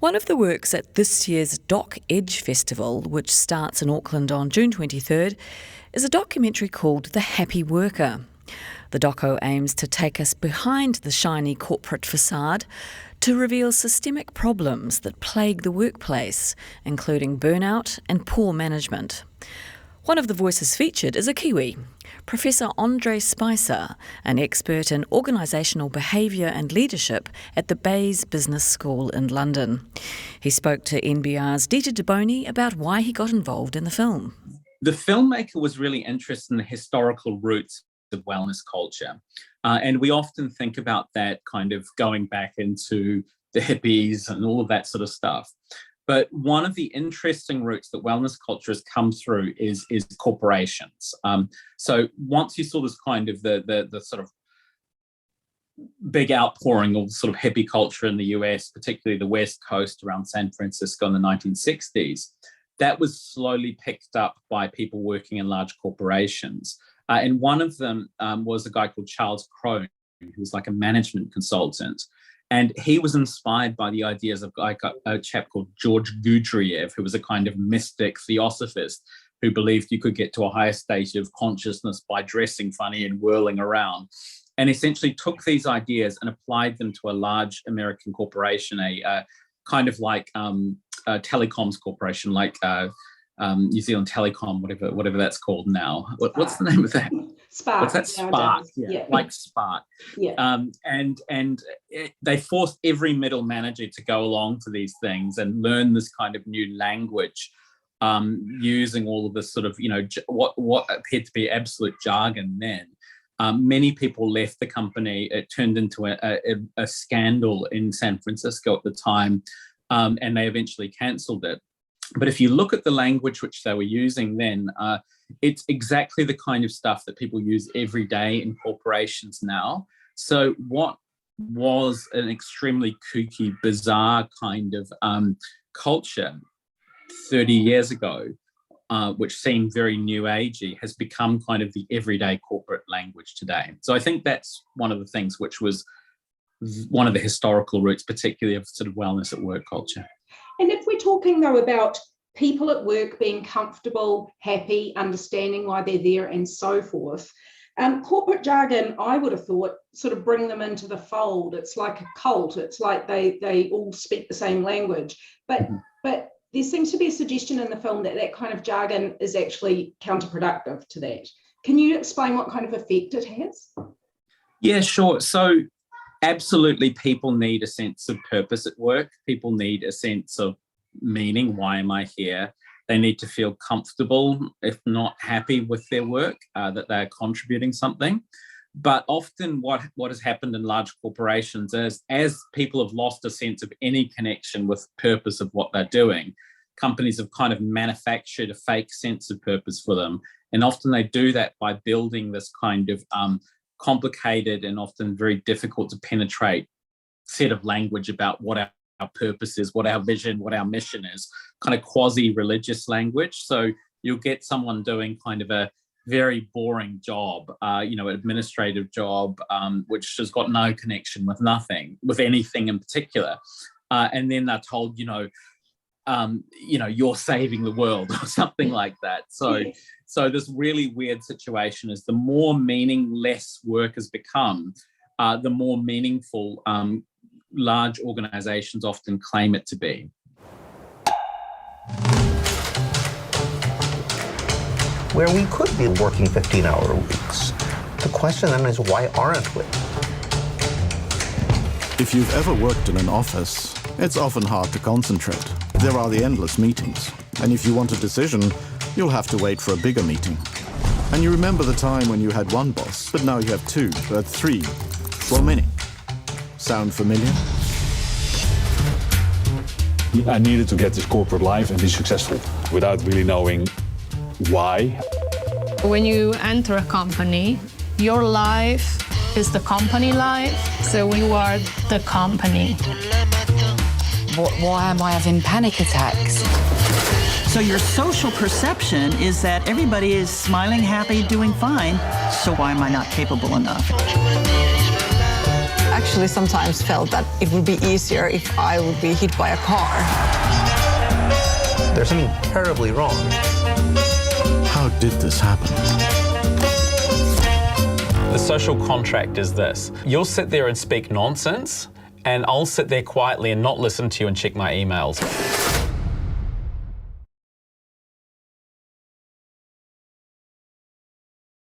One of the works at this year's Doc Edge Festival, which starts in Auckland on June 23rd, is a documentary called The Happy Worker. The doco aims to take us behind the shiny corporate facade to reveal systemic problems that plague the workplace, including burnout and poor management. One of the voices featured is a Kiwi, Professor Andre Spicer, an expert in organisational behaviour and leadership at the Bayes Business School in London. He spoke to NBR's Dita De Boni about why he got involved in the film. The filmmaker was really interested in the historical roots of wellness culture. And we often think about that kind of going back into the hippies and all of that sort of stuff. But one of the interesting routes that wellness culture has come through is corporations. So once you saw this kind of the sort of big outpouring of sort of hippie culture in the US, particularly the West Coast around San Francisco in the 1960s, that was slowly picked up by people working in large corporations. And one of them was a guy called Charles Crone, who was like a management consultant. And he was inspired by the ideas of like a chap called George Gurdjieff, who was a kind of mystic theosophist who believed you could get to a higher state of consciousness by dressing funny and whirling around. And essentially took these ideas and applied them to a large American corporation, a kind of like a telecoms corporation, like New Zealand Telecom, whatever that's called now. What's the name of that? Spark. What's that? Spark. Yeah, like Spark. Yeah. They forced every middle manager to go along to these things and learn this kind of new language, using all of this sort of, what appeared to be absolute jargon then. Many people left the company. It turned into a scandal in San Francisco at the time, and they eventually cancelled it. But if you look at the language which they were using then, it's exactly the kind of stuff that people use every day in corporations now. So what was an extremely kooky, bizarre kind of culture 30 years ago, which seemed very new agey, has become kind of the everyday corporate language today. So I think that's one of the things which was one of the historical roots, particularly of sort of wellness at work culture. And if we're talking, though, about people at work being comfortable, happy, understanding why they're there and so forth, corporate jargon, I would have thought, sort of bring them into the fold. It's like a cult. It's like they all speak the same language. But there seems to be a suggestion in the film that kind of jargon is actually counterproductive to that. Can you explain what kind of effect it has? Yeah, sure. So absolutely, people need a sense of purpose at work. People need a sense of meaning. Why am I here? They need to feel comfortable, if not happy with their work, that they're contributing something. But often what has happened in large corporations is, as people have lost a sense of any connection with purpose of what they're doing, companies have kind of manufactured a fake sense of purpose for them. And often they do that by building this kind of complicated and often very difficult to penetrate set of language about what our purpose is, what our vision, what our mission is, kind of quasi-religious language. So you'll get someone doing kind of a very boring job, administrative job, which has got no connection with anything in particular. And then they're told, you're saving the world or something like that. So this really weird situation is the more meaningless work has become, the more meaningful large organizations often claim it to be. Where we could be working 15-hour weeks. The question then is, why aren't we? If you've ever worked in an office, it's often hard to concentrate. There are the endless meetings. And if you want a decision, you'll have to wait for a bigger meeting. And you remember the time when you had one boss, but now you have two, three, well, many. Sound familiar? I needed to get this corporate life and be successful without really knowing why. When you enter a company, your life is the company life, so you are the company. Why am I having panic attacks? So your social perception is that everybody is smiling, happy, doing fine, so why am I not capable enough? I actually sometimes felt that it would be easier if I would be hit by a car. There's something terribly wrong. How did this happen? The social contract is this. You'll sit there and speak nonsense, and I'll sit there quietly and not listen to you and check my emails.